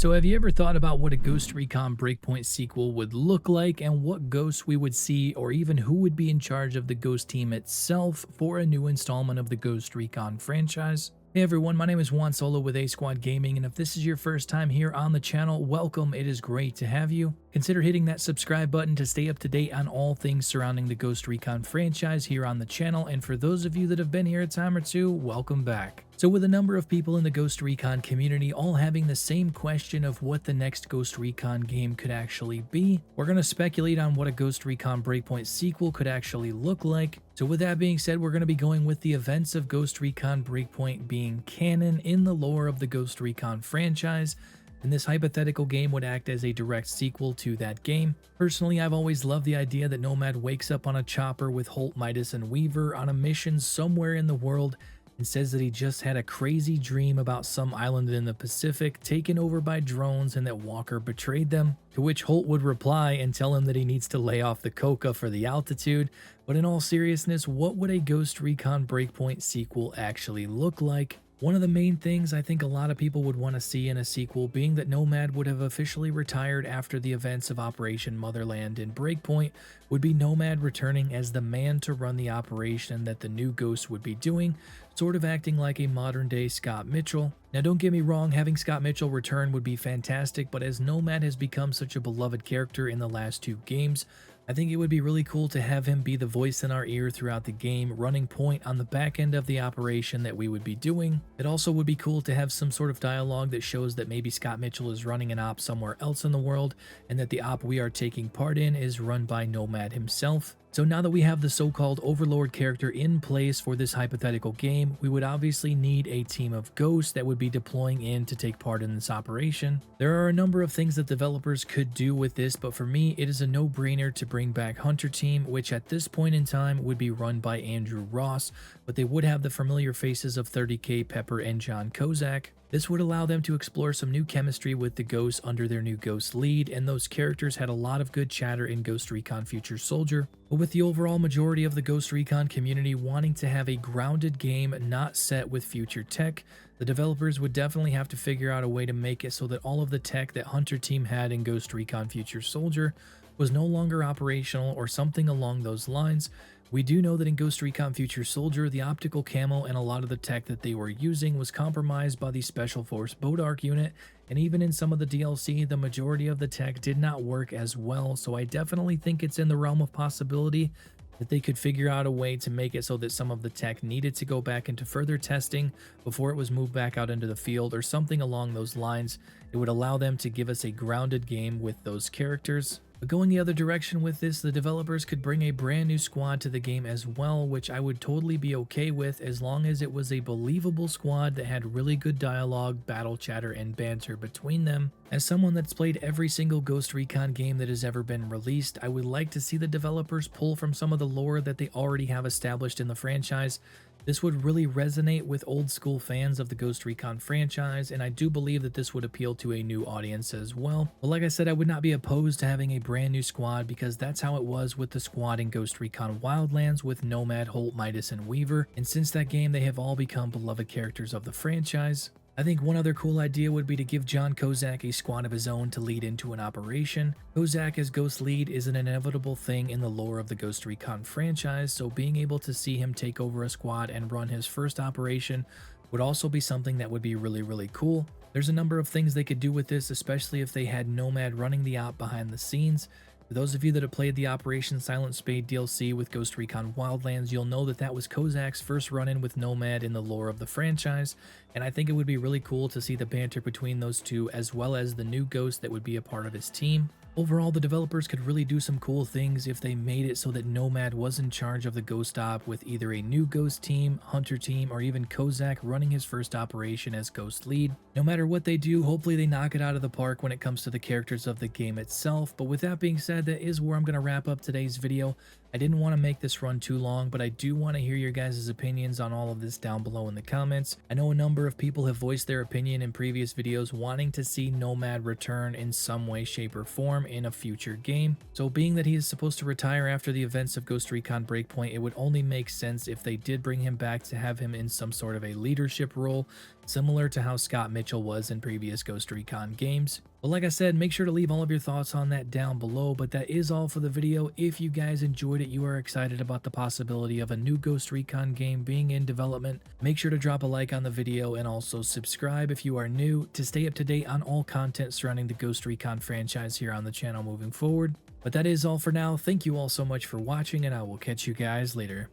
So have you ever thought about what a Ghost Recon Breakpoint sequel would look like and what ghosts we would see, or even who would be in charge of the Ghost team itself for a new installment of the Ghost Recon franchise? Hey everyone, my name is Juan Solo with A Squad Gaming, and if this is your first time here on the channel, welcome. It is great to have you. Consider hitting that subscribe button to stay up to date on all things surrounding the Ghost Recon franchise here on the channel, and for those of you that have been here a time or two, welcome back. So with a number of people in the Ghost Recon community all having the same question of what the next Ghost Recon game could actually be, we're going to speculate on what a Ghost Recon Breakpoint sequel could actually look like. So with that being said, we're going to be going with the events of Ghost Recon Breakpoint being canon in the lore of the Ghost Recon franchise, and this hypothetical game would act as a direct sequel to that game. Personally, I've always loved the idea that Nomad wakes up on a chopper with Holt, Midas, and Weaver on a mission somewhere in the world and says that he just had a crazy dream about some island in the Pacific taken over by drones and that Walker betrayed them, to which Holt would reply and tell him that he needs to lay off the coca for the altitude. But in all seriousness, what would a Ghost Recon Breakpoint sequel actually look like? One of the main things I think a lot of people would want to see in a sequel being that Nomad would have officially retired after the events of Operation Motherland in Breakpoint would be Nomad returning as the man to run the operation that the new Ghost would be doing, sort of acting like a modern day Scott Mitchell. Now don't get me wrong, having Scott Mitchell return would be fantastic, but as Nomad has become such a beloved character in the last two games, I think it would be really cool to have him be the voice in our ear throughout the game, running point on the back end of the operation that we would be doing. It also would be cool to have some sort of dialogue that shows that maybe Scott Mitchell is running an op somewhere else in the world, and that the op we are taking part in is run by Nomad himself. So now that we have the so-called Overlord character in place for this hypothetical game, we would obviously need a team of ghosts that would be deploying in to take part in this operation. There are a number of things that developers could do with this, but for me, it is a no-brainer to bring back Hunter Team, which at this point in time would be run by Andrew Ross, but they would have the familiar faces of 30K, Pepper, and John Kozak. This would allow them to explore some new chemistry with the ghosts under their new ghost lead, and those characters had a lot of good chatter in Ghost Recon Future Soldier. But with the overall majority of the Ghost Recon community wanting to have a grounded game not set with future tech, the developers would definitely have to figure out a way to make it so that all of the tech that Hunter Team had in Ghost Recon Future Soldier was no longer operational or something along those lines. We do know that in Ghost Recon Future Soldier, the optical camo and a lot of the tech that they were using was compromised by the Special Force Bodark unit, and even in some of the DLC, the majority of the tech did not work as well, so I definitely think it's in the realm of possibility that they could figure out a way to make it so that some of the tech needed to go back into further testing before it was moved back out into the field or something along those lines. It would allow them to give us a grounded game with those characters. But going the other direction with this, the developers could bring a brand new squad to the game as well, which I would totally be okay with as long as it was a believable squad that had really good dialogue, battle chatter, and banter between them. As someone that's played every single Ghost Recon game that has ever been released, I would like to see the developers pull from some of the lore that they already have established in the franchise. This would really resonate with old school fans of the Ghost Recon franchise, and I do believe that this would appeal to a new audience as well. But like I said, I would not be opposed to having a brand new squad because that's how it was with the squad in Ghost Recon Wildlands with Nomad, Holt, Midas, and Weaver, and since that game they have all become beloved characters of the franchise. I think one other cool idea would be to give John Kozak a squad of his own to lead into an operation. Kozak as Ghost Lead is an inevitable thing in the lore of the Ghost Recon franchise, so being able to see him take over a squad and run his first operation would also be something that would be really cool. There's a number of things they could do with this, especially if they had Nomad running the op behind the scenes. For those of you that have played the Operation Silent Spade DLC with Ghost Recon Wildlands, you'll know that that was Kozak's first run-in with Nomad in the lore of the franchise, and I think it would be really cool to see the banter between those two as well as the new Ghost that would be a part of his team. Overall, the developers could really do some cool things if they made it so that Nomad was in charge of the Ghost Op with either a new Ghost team, Hunter team, or even Kozak running his first operation as Ghost Lead. No matter what they do, hopefully they knock it out of the park when it comes to the characters of the game itself. But with that being said, that is where I'm going to wrap up today's video. I didn't want to make this run too long, but I do want to hear your guys' opinions on all of this down below in the comments. I know a number of people have voiced their opinion in previous videos wanting to see Nomad return in some way, shape, or form. uniform in a future game. So being that he is supposed to retire after the events of Ghost Recon Breakpoint, it would only make sense if they did bring him back to have him in some sort of a leadership role, similar to how Scott Mitchell was in previous Ghost Recon games. But like I said, make sure to leave all of your thoughts on that down below. But that is all for the video. If you guys enjoyed it, you are excited about the possibility of a new Ghost Recon game being in development, make sure to drop a like on the video and also subscribe if you are new to stay up to date on all content surrounding the Ghost Recon franchise here on the channel moving forward. But that is all for now. Thank you all so much for watching, and I will catch you guys later.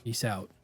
Peace out.